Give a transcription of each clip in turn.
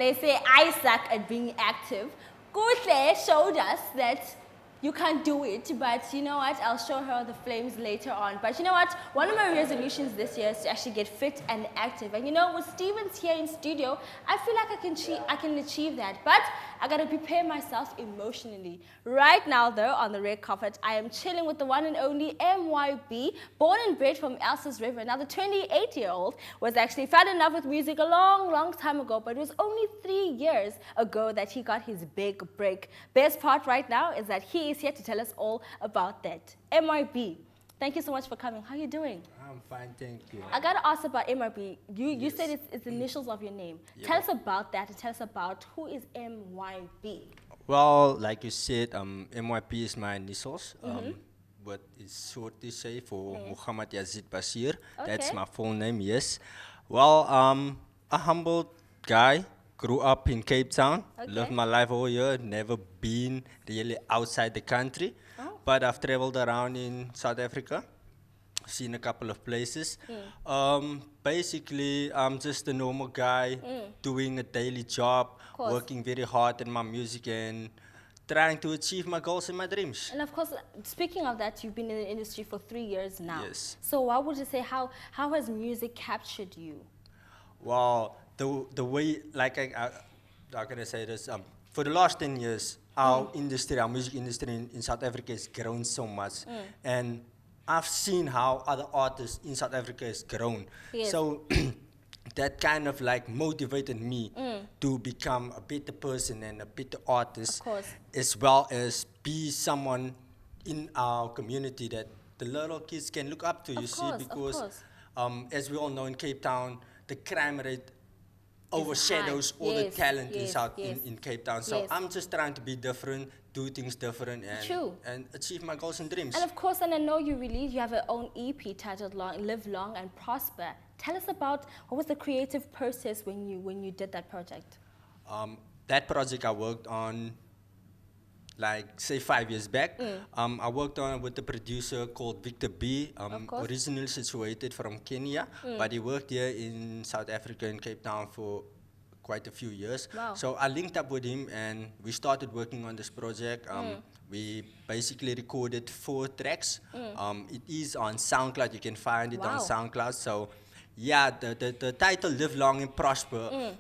they say I suck at being active. Kutle showed us that you can't do it, but you know what? I'll show her the flames later on. But you know what? One of my resolutions this year is to actually get fit and active. And you know, with Stevens here in studio, I feel like I can achieve that. But I gotta prepare myself emotionally. Right now, though, on the red carpet, I am chilling with the one and only MYB, born and bred from Elsa's River. Now, the 28-year-old was actually fell in love with music a long, long time ago, but it was only 3 years ago that he got his big break. Best part right now is that he is here to tell us all about that. MYB, thank you so much for coming. How are you doing? I'm fine, thank you. I gotta ask about MYB. You said it's initials of your name. Yeah. Tell us about that and tell us about who is MYB. Well, like you said, MYP is my initials. What is short to say for Muhammad Yazid Bashir. That's Okay. my full name, yes. Well, a humble guy, grew up in Cape Town, lived Okay. my life over here, never been really outside the country. Oh. But I've traveled around in South Africa, seen a couple of places. Basically, I'm just a normal guy doing a daily job, Course. working very hard in my music and trying to achieve my goals and my dreams. And of course, speaking of that, you've been in the industry for 3 years now. Yes. So what would you say, how has music captured you? Well, the way, like how can I say this? For the last 10 years, our industry, our music industry in South Africa has grown so much. And I've seen how other artists in South Africa has grown. Yes. So that kind of like motivated me to become a better person and a better artist, Of course. as well as be someone in our community that the little kids can look up to. Of You see, course, of because course. as we all know in Cape Town, the crime rate overshadows high. all the Yes, talent yes, yes. in Cape Town. So Yes. I'm just trying to be different, do things different, True. and achieve my goals and dreams. And of course, and I know you have your own EP titled Live Long and Prosper. Tell us about what was the creative process when you did that project? That project I worked on, like say 5 years back. I worked on it with a producer called Victor B. Of course. Originally situated from Kenya, but he worked here in South Africa in Cape Town for quite a few years. Wow. So I linked up with him and we started working on this project. We basically recorded 4 tracks. It is on SoundCloud. You can find it on Wow. SoundCloud. So yeah, the title Live Long and Prosper,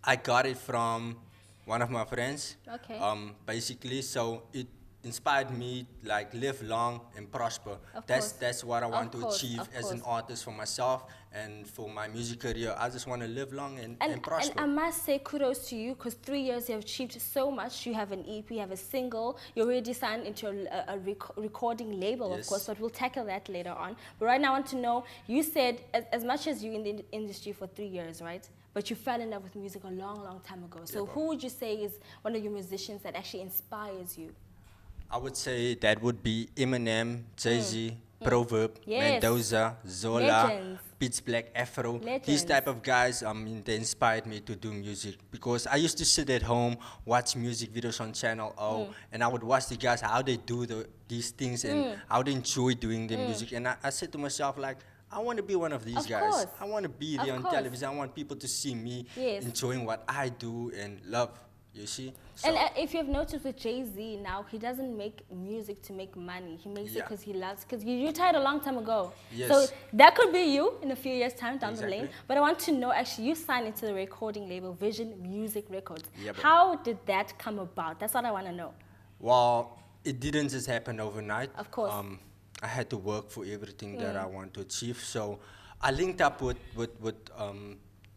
I got it from one of my friends. Okay. Basically, so it inspired me like live long and prosper. Of That's course. that's what I want to course, achieve of as an course. artist for myself and for my music career. I just want to live long and prosper. And I must say kudos to you because 3 years you have achieved so much. You have an EP, you have a single, you're already signed into a recording label, of Yes. course, but we'll tackle that later on. But right now I want to know, you said as much as you're in the industry for 3 years, right? But you fell in love with music a long, long time ago. So Yeah, who would you say is one of your musicians that actually inspires you? I would say that would be Eminem, Jay-Z, Proverb, Yes. Mendoza, Zola, Legends. Pitch Black, Afro. Legends. These type of guys, they inspired me to do music because I used to sit at home, watch music videos on Channel O, and I would watch the guys how they do these things and how they enjoy doing the music. And I said to myself like, I want to be one of these Of guys. course. I want to be Of there on course. television. I want people to see me Yes. enjoying what I do and love. You see? And So- if you've noticed with Jay-Z now, he doesn't make music to make money. He makes it Yeah. because he loves, because you retired a long time ago. Yes. So that could be you in a few years' time down the Exactly. lane. But I want to know, actually, you signed into the recording label Vision Music Records. Yeah, but- How did that come about? That's what I want to know. Well, it didn't just happen overnight. Of course. I had to work for everything that I want to achieve. So I linked up with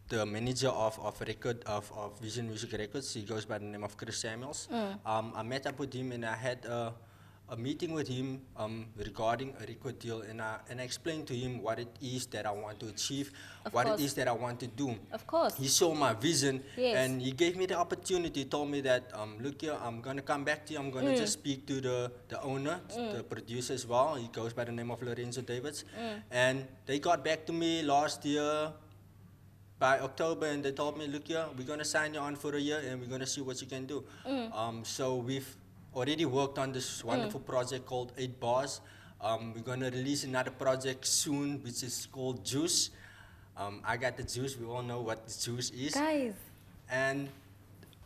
the manager of Vision Music Records. He goes by the name of Chris Samuels. I met up with him and I had a meeting with him regarding a record deal, and I explained to him what it is that I want to achieve, Of what course. it is that I want to do. Of course. He saw my vision, Yes. and he gave me the opportunity. He told me that, look here, I'm going to come back to you. I'm going to just speak to the owner, the producer as well. He goes by the name of Lorenzo Davids. And they got back to me last year by October, and they told me, look here, we're going to sign you on for a year, and we're going to see what you can do. So we've already worked on this wonderful project called 8 Bars. We're going to release another project soon, which is called Juice. I got the juice. We all know what the juice is. Guys, and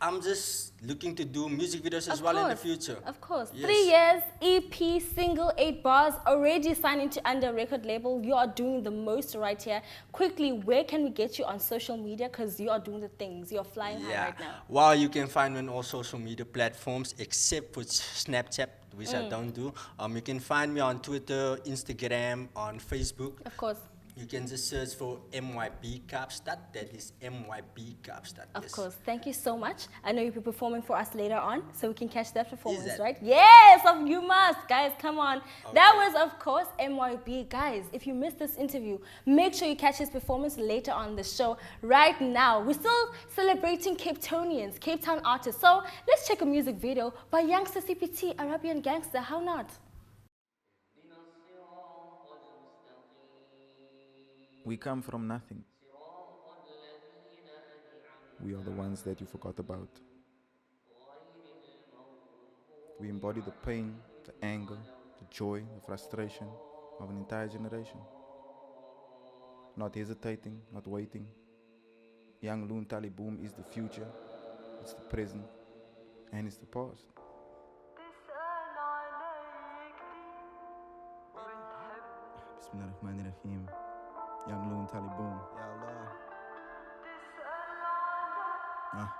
I'm just looking to do music videos as well in the future. Of course. Yes. 3 years, EP, single, 8 bars, already signed into under record label. You are doing the most right here. Quickly, where can we get you on social media? Because you are doing the things. You're flying high right now. Well, you can find me on all social media platforms except for Snapchat, which I don't do. You can find me on Twitter, Instagram, on Facebook. Of course. You can just search for MYB Kaapstad. That is MYB Kaapstad. Of course. Thank you so much. I know you'll be performing for us later on, so we can catch that performance, right? Yes, you must. Guys, come on. Okay. That was, of course, MYB. Guys, if you missed this interview, make sure you catch his performance later on the show. Right now, we're still celebrating Cape Townians, Cape Town artists. So let's check a music video by Youngster CPT, Arabian Gangster. How not? We come from nothing. We are the ones that you forgot about. We embody the pain, the anger, the joy, the frustration of an entire generation. Not hesitating, not waiting. Young Loon Taliboom is the future, it's the present, and it's the past. Bismillahirrahmanirrahim. Young Loon Taliboom. Ya Allah.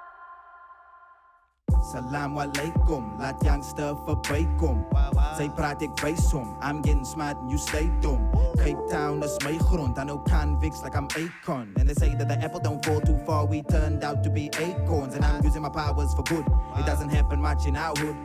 Salam alaikum, laat youngster voorbij kom. Zij praat, ik wijs om. I'm getting smart and you stay dumb. Cape Town is my grond, I know convicts like I'm Akon. And they say that the apple don't fall too far, we turned out to be acorns. And I'm using my powers for good, it doesn't happen much in our hood.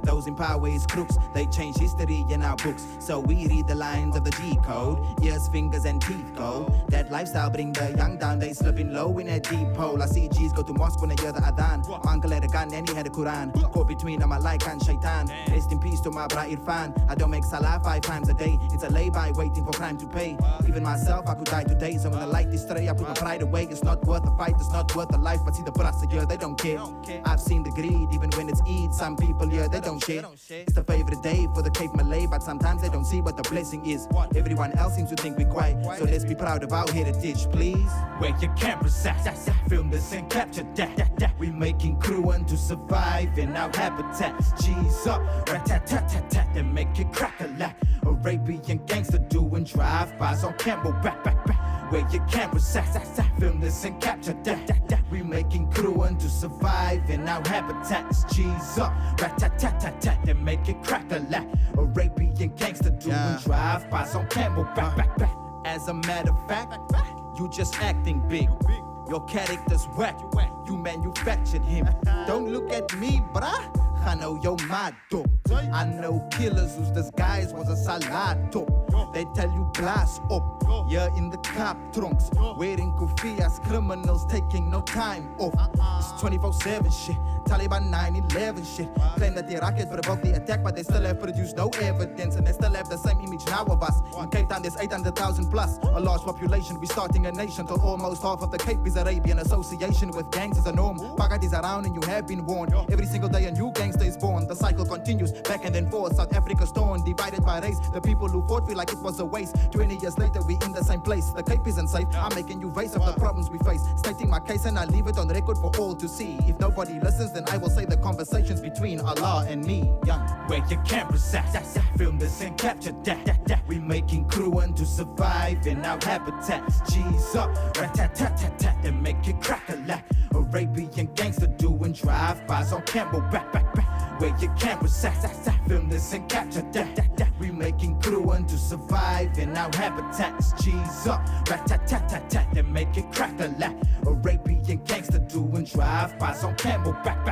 Those in power is crooks, they change history in our books. So we read the lines of the G code, ears, fingers and teeth go. That lifestyle bring the young down, they slipping low in that deep hole. I see G's go to mosque when they hear the adhan. My uncle had a gun and he had a Quran. Caught between them, I like and shaitan. Rest in peace to my bra Irfan. I don't make salah 5 times a day, it's a lay-by waiting for crime to pay. Even myself, I could die today, so when the light is stray, I put my pride away. It's not worth a fight, it's not worth a life, but see the brass here, they don't care. I've seen the greed, even when it's Eid, some people here, they don't share. It's the favorite day for the Cape Malay, but sometimes they don't see what the blessing is. Everyone else seems to think we're quiet, so let's be proud of our heritage, please. Where your cameras at? Film this and capture that. We making crew to survive in our habitats. G's up, rat-tat-tat-tat-tat, and make it crack-a-lack. Arabian gangster doing drive-bys on Camelback. Where your cameras at? Film this and capture that. We making crew to survive in our habitats. G's up, rat-tat-tat-tat-tat, and make it crack-a-lack. Arabian gangster doing drive-bys on Camelback. As a matter of fact, you just acting big. Your character's whack, you manufactured him. Don't look at me, bruh, I know you're my dope. I know killers whose disguise was a salato. They tell you blast up, you're in the cop trunks, wearing kufias, criminals taking no time off. It's 24/7 shit, Taliban 9/11 shit. Claim that the Iraqis provoked the attack, but they still have produced no evidence, and they still have the same image now of us. In Cape Town there's 800,000 plus, a large population, we starting a nation till almost half of the Cape is Arabian. Association with gangs is a norm. Pagat is around and you have been warned. Every single day a new gangster is born. The cycle continues back and then forth. South Africa's torn, divided by race. The people who fought feel like it was a waste. 20 years later we in the same place. The Cape isn't safe, I'm making you face of the problems we face. Stating my case and I leave it on record for all to see. If nobody listens then I will say the conversations between Allah and me. Young, where your cameras at? Film this and capture that. We making crew to survive in our habitats. G's up, rat-tat-tat-tat-tat, and make it crack-a-lack. Arabian gangster doing drive-bys on Camelback. Where your cameras at? Film this and capture that. We making crew to survive in our habitats. G's up, rat-tat-tat-tat-tat, and make it crack-a-lack. Arabian gangster doing drive-bys on Camelback.